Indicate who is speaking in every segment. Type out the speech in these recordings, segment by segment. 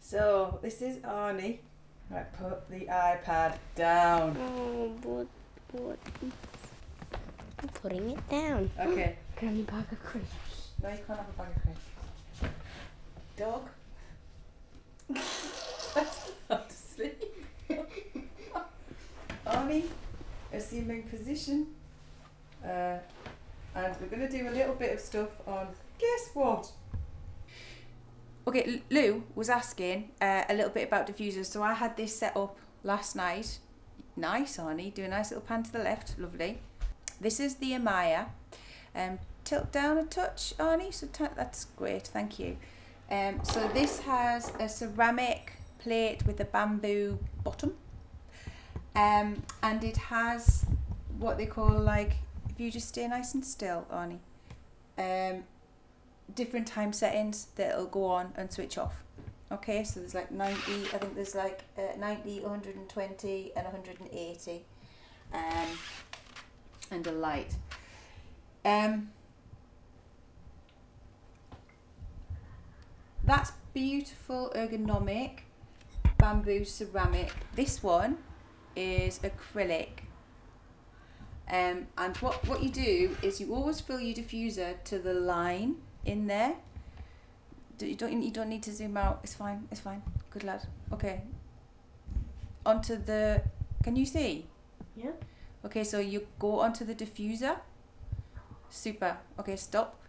Speaker 1: So this is Arnie. Right, put the iPad down.
Speaker 2: Oh, what? I'm putting it down.
Speaker 1: Okay.
Speaker 2: Granny bag of crisps.
Speaker 1: No, you can't have a bag of crisps. Dog. That's not to sleep. Arnie, assuming position. And we're going to do a little bit of stuff on, guess what? Okay, Lou was asking a little bit about diffusers. So I had this set up last night. Nice, Arnie. Do a nice little pan to the left. Lovely. This is the Amaya. Tilt down a touch, Arnie. So that's great. Thank you. So this has a ceramic plate with a bamboo bottom. And it has what they call, like, if you just stay nice and still, Arnie, different time settings that it'll go on and switch off. Okay, so there's like 90, I think there's like 90, 120 and 180, and a light. That's beautiful ergonomic bamboo ceramic. This one is acrylic. And what you do is you always fill your diffuser to the line in there. You don't need to zoom out. It's fine. It's fine. Good lad. Okay. Onto the. Can you see?
Speaker 2: Yeah.
Speaker 1: Okay, so you go onto the diffuser. Super. Okay, stop.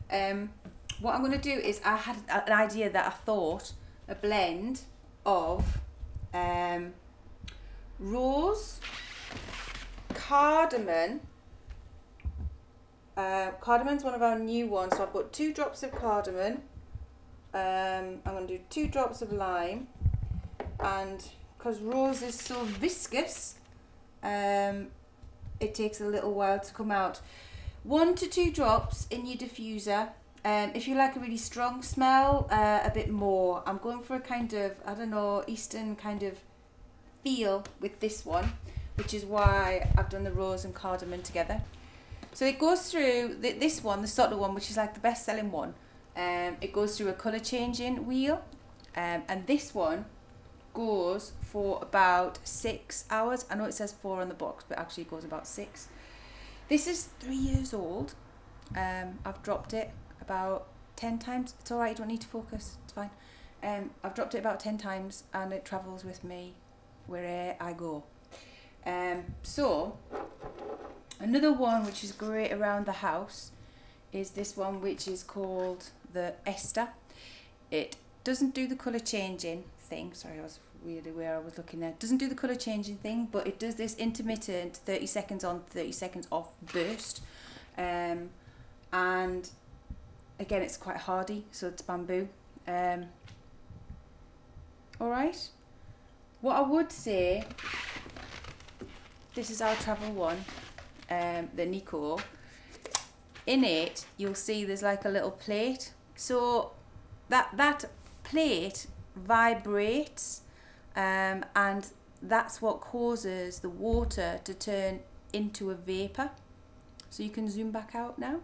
Speaker 1: What I'm gonna do is I had an idea that I thought a blend of rose, cardamom. Cardamon's one of our new ones, so I've got 2 drops of cardamom. I'm going to do 2 drops of lime, and because rose is so viscous, it takes a little while to come out. 1 to 2 drops in your diffuser. If you like a really strong smell, a bit more. I'm going for a kind of, I don't know, Eastern kind of feel with this one, which is why I've done the rose and cardamom together. So it goes through this one, the Sotter one, which is like the best selling one. It goes through a colour changing wheel, and this one goes for about 6 hours. I know it says 4 on the box, but actually it goes about 6. This is 3 years old. I've dropped it about 10 times. It's alright, you don't need to focus, it's fine. I've dropped it about 10 times and it travels with me wherever I go. So another one which is great around the house is this one, which is called the Esther. It doesn't do the colour changing thing. Sorry, I was really where I was looking there. It doesn't do the colour changing thing, but it does this intermittent 30 seconds on, 30 seconds off burst. And again, it's quite hardy, so it's bamboo. Alright. What I would say, this is our travel one, the Nico. In it, you'll see there's like a little plate. So that plate vibrates, and that's what causes the water to turn into a vapour. So you can zoom back out now.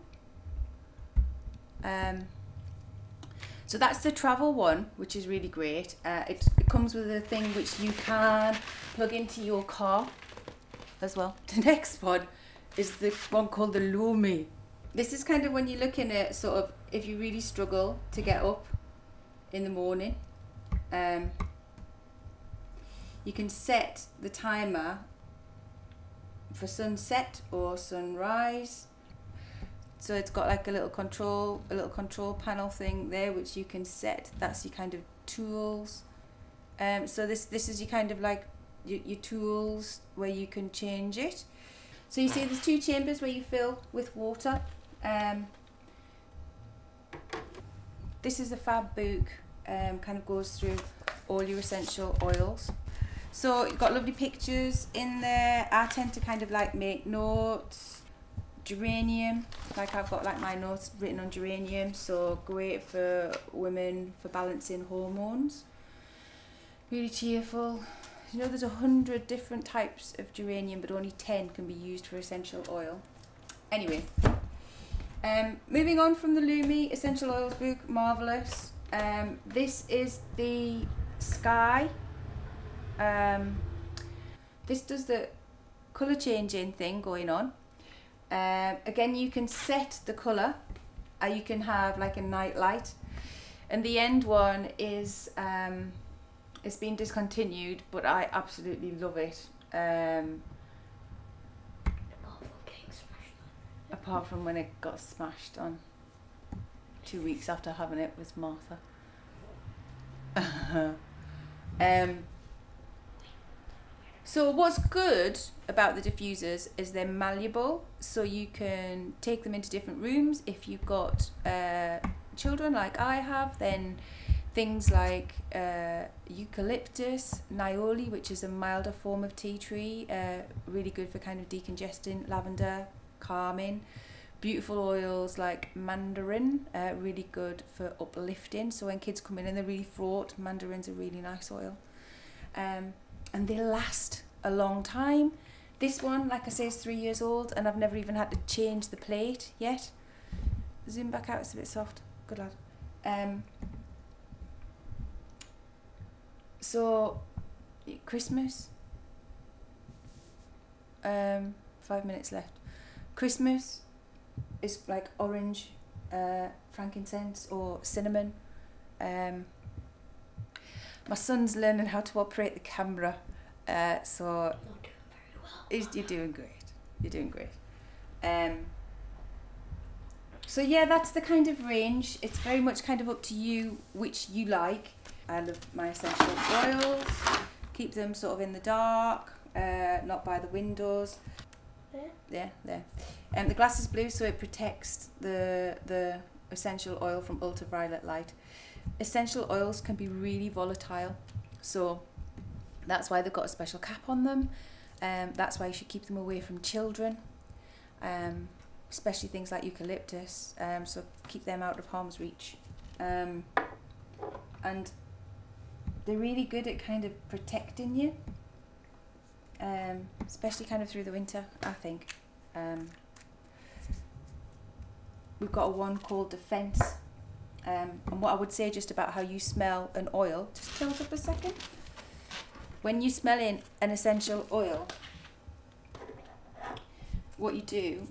Speaker 1: So that's the travel one, which is really great. It comes with a thing which you can plug into your car as well. The next one is the one called the Lumi. This is kind of when you're looking at sort of if you really struggle to get up in the morning. You can set the timer for sunset or sunrise. So it's got like a little control panel thing there which you can set. That's your kind of tools. So this is your kind of like your tools where you can change it. So you see there's 2 chambers where you fill with water. This is a fab book, kind of goes through all your essential oils. So you've got lovely pictures in there. I tend to kind of like make notes. Geranium, like I've got like my notes written on geranium, so great for women for balancing hormones. Really cheerful. You know there's 100 different types of geranium, but only 10 can be used for essential oil. Anyway, moving on from the Lumi essential oils book, marvellous. This is the sky. This does the colour changing thing going on. Again, you can set the colour. You can have like a night light. And the end one is it's been discontinued, but I absolutely love it. Apart from when it got smashed on 2 weeks after having it with Martha. So what's good about the diffusers is they're malleable, so you can take them into different rooms. If you've got children like I have, then things like eucalyptus, nioli, which is a milder form of tea tree, really good for kind of decongesting, lavender, calming. Beautiful oils like mandarin, really good for uplifting. So when kids come in and they're really fraught, mandarin's a really nice oil. And they last a long time. This one, like I say, is 3 years old and I've never even had to change the plate yet. Zoom back out, it's a bit soft. Good lad. So, Christmas. 5 minutes left. Christmas is like orange, frankincense or cinnamon. My son's learning how to operate the camera, so
Speaker 2: Not doing very well.
Speaker 1: you're doing great. You're doing great. So yeah, that's the kind of range. It's very much kind of up to you which you like. I love my essential oils. Keep them sort of in the dark, not by the windows.
Speaker 2: There?
Speaker 1: Yeah, there. The glass is blue, so it protects the essential oil from ultraviolet light. Essential oils can be really volatile, so that's why they've got a special cap on them. That's why you should keep them away from children, especially things like eucalyptus, so keep them out of harm's reach. And they're really good at kind of protecting you, especially kind of through the winter, I think. We've got one called Defense. And what I would say just about how you smell an oil, just tilt up a second. When you smell in an essential oil, what you do,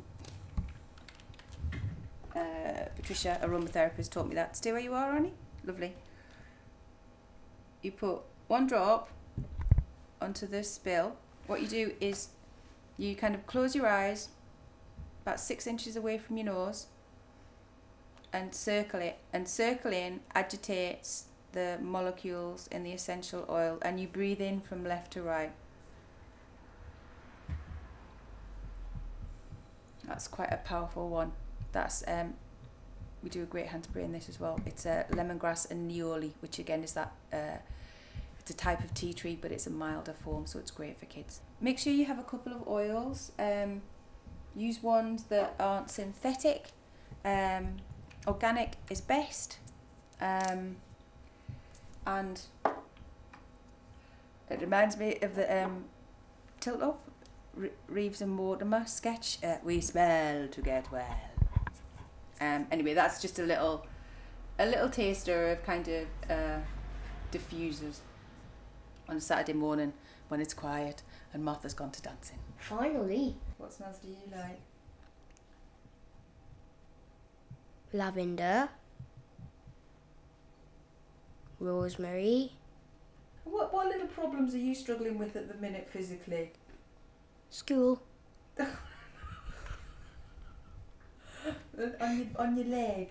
Speaker 1: Patricia, aromatherapist, taught me that. Stay where you are, Annie. Lovely. You put 1 drop onto the spill. What you do is you kind of close your eyes about 6 inches away from your nose and circle it. And circling agitates the molecules in the essential oil, and you breathe in from left to right. That's quite a powerful one. That's we do a great hand spray in this as well. It's lemongrass and nioli, which again is that it's a type of tea tree, but it's a milder form, so it's great for kids. Make sure you have a couple of oils. Use ones that aren't synthetic. Organic is best. And it reminds me of the Tilt Up, Reeves and Mortimer sketch, We Smell to Get Well. Anyway, that's just a little taster of kind of diffusers on a Saturday morning when it's quiet and Martha's gone to dancing.
Speaker 2: Finally.
Speaker 1: What smells do you like?
Speaker 2: Lavender. Rosemary.
Speaker 1: What little problems are you struggling with at the minute physically?
Speaker 2: School.
Speaker 1: On your leg?